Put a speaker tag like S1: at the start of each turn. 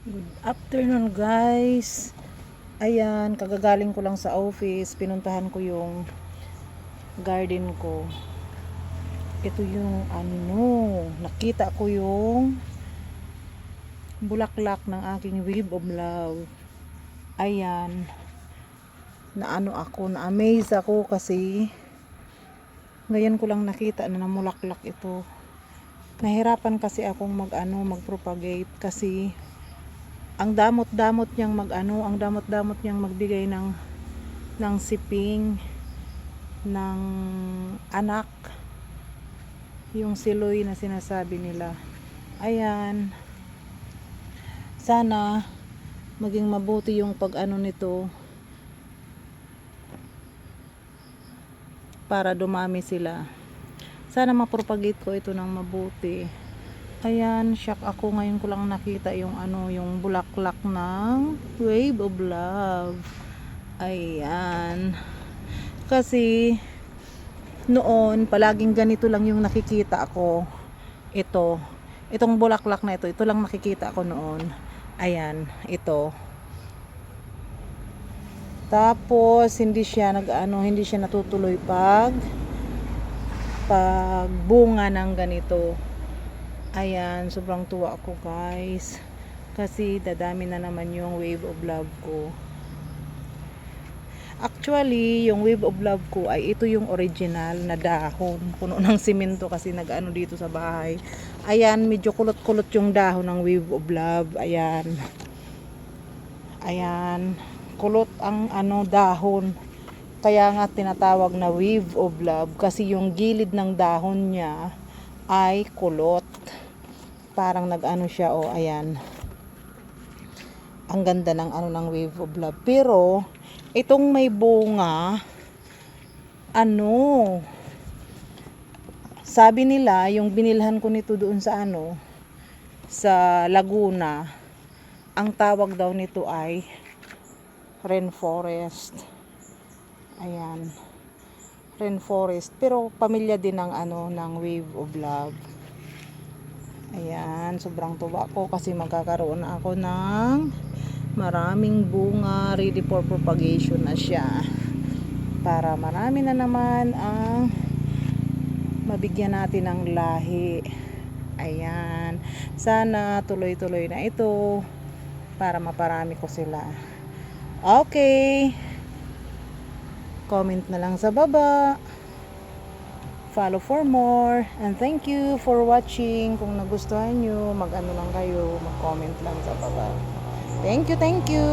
S1: Good afternoon guys. Ayan, kagagaling ko lang sa office. Pinuntahan ko yung garden ko. Ito yung nakita ko yung bulaklak ng aking wave of love. Ayan, na-amaze ako kasi ngayon ko lang nakita na namulaklak ito. Nahirapan kasi akong mag-propagate kasi ang damot-damot niyang magbigay ng siping ng anak, yung siloy na sinasabi nila. Ayan, sana maging mabuti yung nito para dumami sila. Sana mapropagate ko ito ng mabuti. Ayan, shock ako, ngayon ko lang nakita yung bulaklak ng wave of love. Ayan. Kasi noon palaging ganito lang yung nakikita ako. Itong bulaklak na ito lang nakikita ko noon. Ayan, ito. Tapos hindi siya natutuloy pag bunga ng ganito. Ayan, sobrang tuwa ako guys kasi dadami na naman yung wave of love ko. Actually, yung wave of love ko ay ito yung original na dahon, puno ng simento kasi dito sa bahay. Ayan, medyo kulot-kulot yung dahon ng wave of love. Ayan, kulot ang dahon, kaya nga tinatawag na wave of love kasi yung gilid ng dahon niya ay kulot, parang siya. Ayan, ang ganda ng wave of love. Pero itong may bunga, sabi nila yung binilhan ko nito doon sa Laguna, ang tawag daw nito ay rainforest. Ayan, rainforest, pero pamilya din ng wave of love. Ayan, sobrang tuwa ko kasi magkakaroon na ako ng maraming bunga, ready for propagation na siya, para marami na naman ang mabigyan natin ng lahi. Ayan, sana tuloy-tuloy na ito para maparami ko sila. Okay, comment na lang sa baba, follow for more, and thank you for watching. Kung nagustuhan nyo, mag-comment lang sa baba. Thank you.